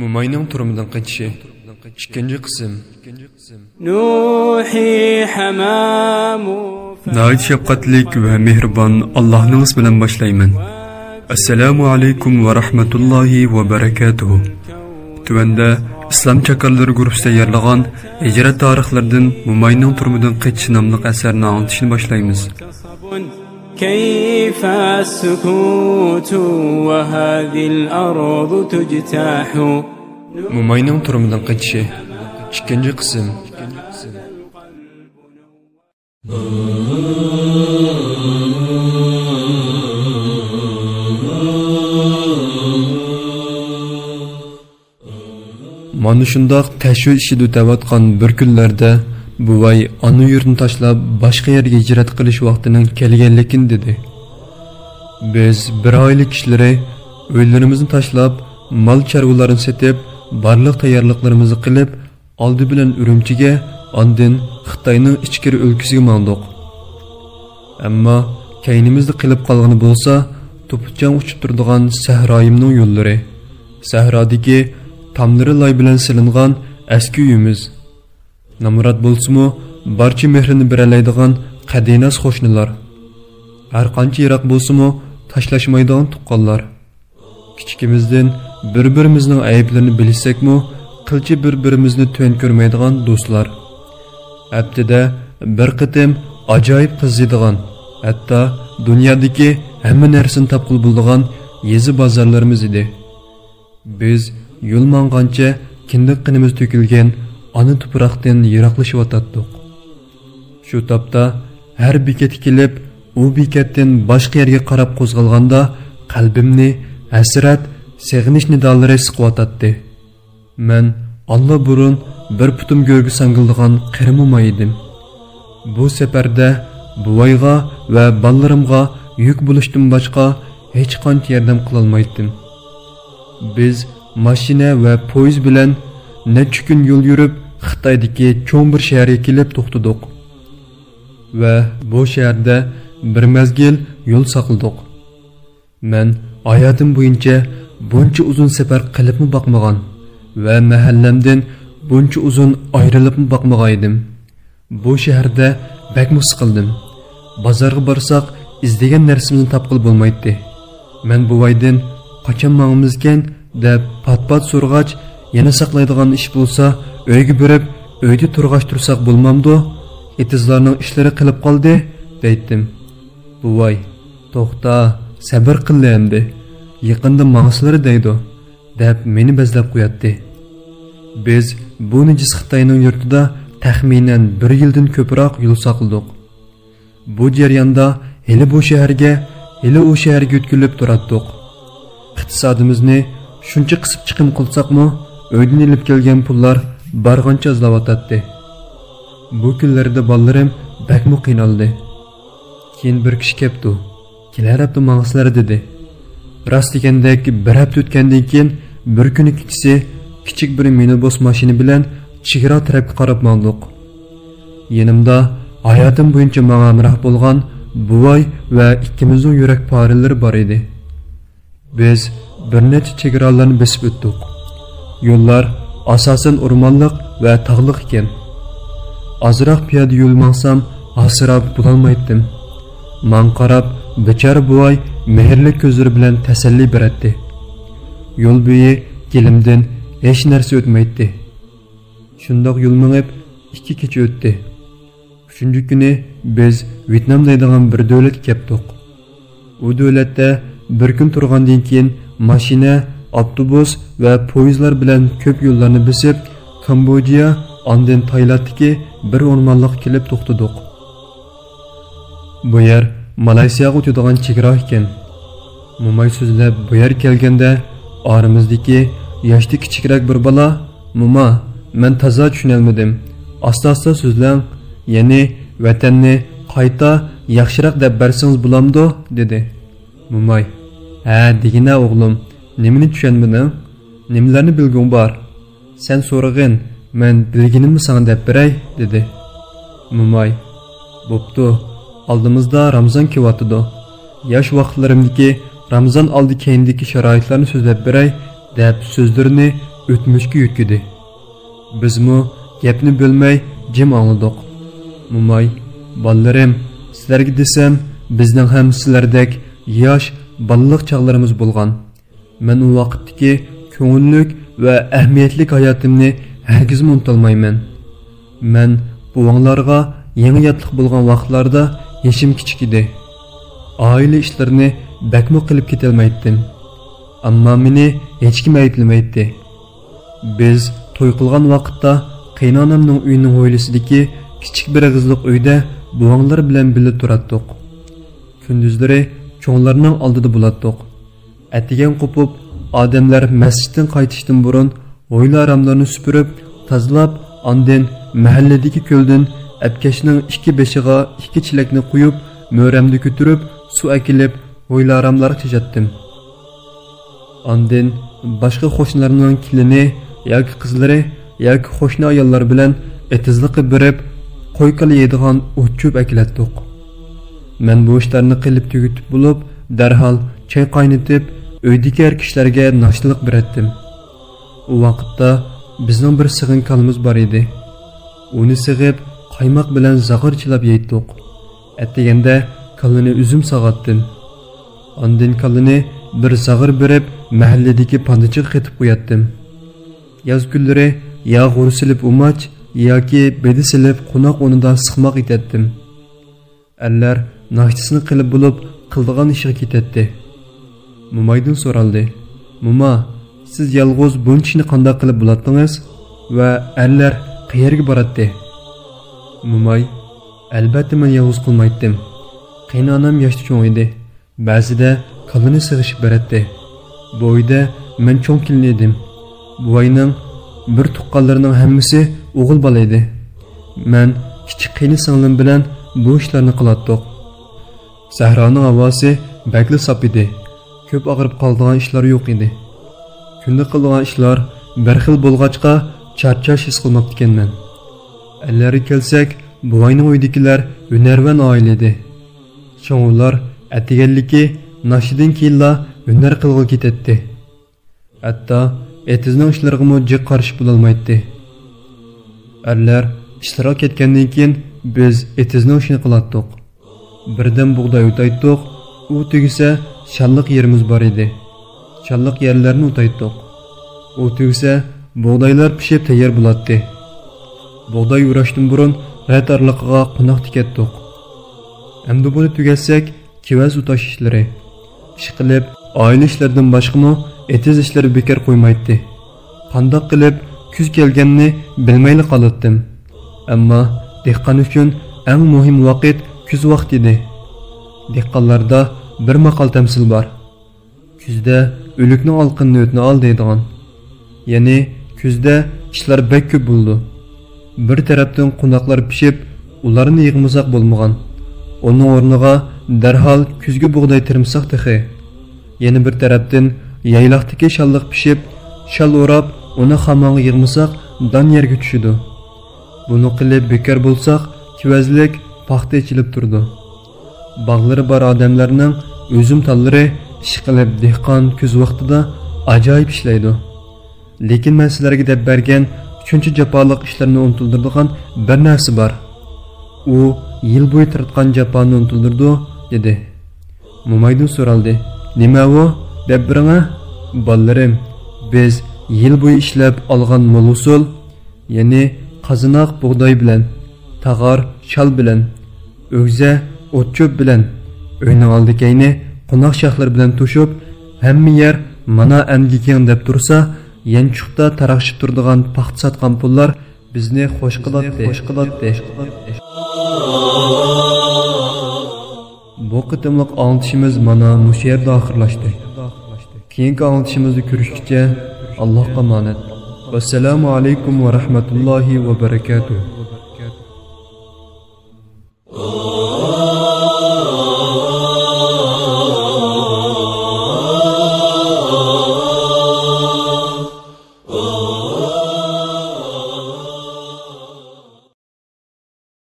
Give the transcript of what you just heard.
Mumayning turmudan qaytishi. İkinci qism. Nuhi hamamu. Nəhayət şəfqətlik və mehriban Allah'ın ismi bilan başlayman. Assalamu alaykum və rahmetullahi və barakatuhu. Tuvanda İslam çakarları grubu tayyorlagan hicret tarixlaridan Mumayning turmudan qaytishi nomli asarni anglitishni boshlaymiz. كيف السكوت وهذه الأرض تجتاح Mumayning turmudan qaytishi. İkinci qism. Mana shundoq tashvish ichida o'tayotgan bir kunlarda buvay ana yurtni tashlab boshqa yerga hijrat qilish vaqtining kelganligini dedi. Biz bir oila kishilari uylarimizni tashlab, mol chorvalarini setib, barliq tayyorliqlarimizni qilib, oldi bilan Urumchiga, ondan Xitoyning ichkari o'lkasiga mandiq. Ammo kaynimizda qilib qolgani bo'lsa, to'pichan uchib turadigan sahroyimning yo'llari, sahrodagi tamlari loy bilan silingan eski uyimiz. Namurat bo'lsa-mu, barcha mehrini beralaydigan qadinas qo'shnilar. Har qancha yiroq bo'lsa-mu, tashlashmaydigan tuqqanlar. Kichikimizdan bir-birimizning ayblarini bilsak-mu, qilchi bir-birimizni to'n ko'rmaydigan do'stlar. Haftada bir qitim ajoyib qiziydigan, hatto dunyodagi hamma narsani topqil bo'ladigan yezi bozorlarimiz edi. Biz yo'l mangancha kindiq qinimiz to'kilgan ana tuproqdan yiroqlashib o'tdik. Shu topda har bekat kelib, u bekatdan boshqa yerga qarab qo'zg'alganda qalbimni hasrat, seg'inish nidolari siqib Men Allah burun bir putum görgü sangildigan qirimima edim. Bu safarda buvayga va ballarimga yuk bo'lishdan boshqa hech qancha yordam qila olmaydim. Biz mashina va poyezd bilan necha kun yo'l yurib Xitoydagi cho'ng bir shaharga kelib to'xtadik. Va bu shaharda bir mezgil yo'l saqladik. Men hayotim bo'yicha buncha uzun safar qilibmi boqmagan va mahallamdan buncha uzun ayrilibmi boqmagan edim. Bu shaharda bakmi siqildim. Bozorga borsak, izlagan narsamizni topqil bo'lmaydi. Men buvaydan qachon mangimizgan deb pat-pat so'rg'ach, yana saqlaydigan ish bo'lsa, uyga borib, uyda turg'ach tursak bo'lmamdi? Etizlarning ishlari qilib qoldi, deydim. Buvay, to'xta, sabr qil endi. Yaqinda mangslari deydi, deb meni bezlab qo'yatdi. Biz bu nijis Xitoyning yurtida taxminan 1 yildan ko'proq yo'l saqladik. Bu jarayonda hali bu shaharga, hali u shaharga o'tkilib turatdik. Iqtisodimizni shuncha qisib chiqim qilsaqmi, uydan ilib kelgan pullar barg'ancha azlavatdi. Bu kunlarda bolalarim bakmi qiynaldi. Keyin bir kishi kelibdi. Kelar hafta mangslari dedi. Rost degandek bir hafta o'tgandan keyin bir kuni kechasi kichik bir minibus mashina bilan chegara tarafga qarab mandiq. Yenimda hayotim bo'yicha menga hamroh bo'lgan buvay va ikkimizning yurak paralari bor edi. Biz bir necha chegaralarni besib o'tdik. Yo'llar asosan o'rmonliq va tog'liq ekan. Azroq piyoda yo'l mansam asrab bo'lolmaydim. Men qarab, bechora buvay mehrli ko'zlari bilan tasalli beradi. Yo'l bo'yi kelimdan hech narsa o'tmaydi. Shundoq yo'l mengib 2 kecha o'tdi. 3-kuni biz Vyetnam deydigan bir davlatga keldik. U davlatda bir kun turgandan keyin mashina, avtobus va poyezdlar bilan ko'p yo'llarni besib, Kambojiya, ondan Taylanddagi bir o'rmonliq kelib to'xtadik. Bu yer Malayziyaga o'tadigan chegara ekan. Mumay so'zlab bu yer kelganda oramizdagi yoshli kichikroq bir bola, "Muma, men toza tushunolmadim. Asta-asta so'zlang, ya'ni vatanni qayta yaxshiroq deb bersangiz bo'lamdi?" dedi. Mumay, "Ha, degina o'g'lim, nimani tushunmading? Nimalarni bilgung bor? Sen so'rag'in, men bilganimni sana deb beray" dedi. Mumay, "Bo'pti. Aldığımızda Ramazan kelyapti. Yosh vaqtlarimdagi Ramazan oldi keyindagi sharoitlarni so'zlab beray deb so'zlarini o'tmishga yutkidi. Bizmi gapni bo'lmay jim angladik. Mo'may, "Ballalarim, sizlarga desam, bizning ham sizlardek yosh balliq chaqlarimiz bo'lgan. Men u vaqtdagi ko'ngillik va ahamiyatli hayotimni hargiz unutolmayman. Men buvanglarga yangi yotliq bo'lgan vaqtlarda yashim kichik edi. Oila ishlarini bakmo qilib ketolmaydim. Ammo meni hech kim ayblamaydi. Biz to'y qilgan vaqtda qaynonamning uyining hovlisidagi kichik bir qizliq uyda buvanglar bilan birga turardik. Kunduzlari cho'nglarning oldida bo'lardik. Atigan qo'pib, odamlar masjiddan qaytishdan burun hovli aramlarni supurib, tozalab, ondan mahalladagi ko'ldan apkashning ikki beshiga ikki chilakni qo'yib, mo'ramni ko'tarib, suv akilib, hovli aramlarga tejatdim. Ondan boshqa qo'shnilarning kelini yoki qizlari yoki qo'shni ayollar bilan etizliqi birib, qo'y qili yeydigan o't-cho'p akilatdik. Men bu ishlarni qilib tugutib bo'lib, darhol choy qaynatib, uydagi erkaklarga noshtalik beratdim. U vaqtda bizning bir sig'in kalimiz bor edi. Uni sig'ib, qaymoq bilan zag'irchilab yeydik. Ataganda kalini uzum sag'atdim. Ondan kalini bir zag'ir berib, mahalladagi pandichiga qetib qo'yatdim. Yoz kunlari ya g'ur silib umoch yoki bedi silib qo'noq o'rnida siqmoq etatdim. Erlar noshtasini qilib bo'lib, qildigan ishga ketadi. Mo'maydan so'raldi. "Mo'ma, siz yolg'iz bunchini qanday qilib bo'ladingiz va erlar qayerga boradi?" Mo'may, "Albatta men yolg'iz qilmaydim. Qaynonam yoshda cho'ng edi. Ba'zida kalini sig'ishib beradi. Bu uyda men cho'ng kelin edim. Buvayning bir tuqqanlarining hammasi o'g'il bola edi. Men kichik qayni singlim bilan bu ishlarni qilatdik. Sahroning havosi bakli sap edi. Ko'p og'rib qoldigan ishlar yo'q edi. Kunda qilgan ishlar bir xil bo'lg'achqa charchash his qilmoqda ekanman. Allari kelsak, buvayning uydagilar hunarvan oila edi. Cho'nglar atiganligi nashidan keyinla hunar qilg'i ketadi. Hatto etizning ishlariga jiq qarshi bo'lolmaydi. Erlar ishtirok etgandan keyin biz etizning ishini qilatdik. Birdan bug'doy o'taydik, u tugisa shalliq yerimiz bor edi. Shalliq yerlarni o'taydik. U tugisa bug'doylar pishib tayyor bo'ladi. Bug'doy urashdan burun rat arliqiga qo'noq tikatdik. Endi buni tugatsak, kivaz utash ishlari. Ish qilib, oila ishlaridan boshqami etiz ishlari bekor qo'ymaydi. Qandoq qilib kuz kelganini bilmayli qoldim. Ammo dehqon uchun eng muhim vaqt kuz vaqti edi. Dehqonlarda bir maqol tamsil bor. Kuzda o'likning olqinni o'tni ol deydigan. Ya'ni kuzda ishlar bek ko'p bo'ldi. Bir tarafdan qo'noqlar pishib, ularni yig'masak bo'lmagan. Onun o'rniga darhol kuzgi bug'doy tirimsaq texi. Yana bir tarafdan yaylaqdagi shalliq pishib, shal o'rab, uni xamonga yig'masak don yerga tushidi. Buni qilib bekor bo'lsak, kivazlik paxta ichilib turdi. Bog'lari bor odamlarning o'zim tallari ish qilib dehqon kuz vaqtida ajoyib ishlaydi. Lekin men sizlarga deb bergan 3-jafoliq ishlarni unutildiradigan bir narsa bor. U yil bo'yi tortgan jafoni unutildirdi, dedi. Mo'maydan so'raldi. "Nima u?" deb biringa, "Ballalarim, biz yil bo'yi ishlab olgan mol usul, ya'ni qazinoq bug'doy bilan, tag'or, shal bilan, o'gza, o't-cho'p bilan, uyning oldikayni qo'noq shoxlar bilan to'shib, hamma yer mana amgiking deb tursa, yanchuqda taraqshib turadigan paxta sotgan pullar bizni xo'sh qiladi. Bu qitimliq anglitishimiz mana mushu yerda oxirlashdi. Keyingi anglitishimizni ko'rishguncha Allohga omonat. Assalomu alaykum va rahmatullohi va barakatuh.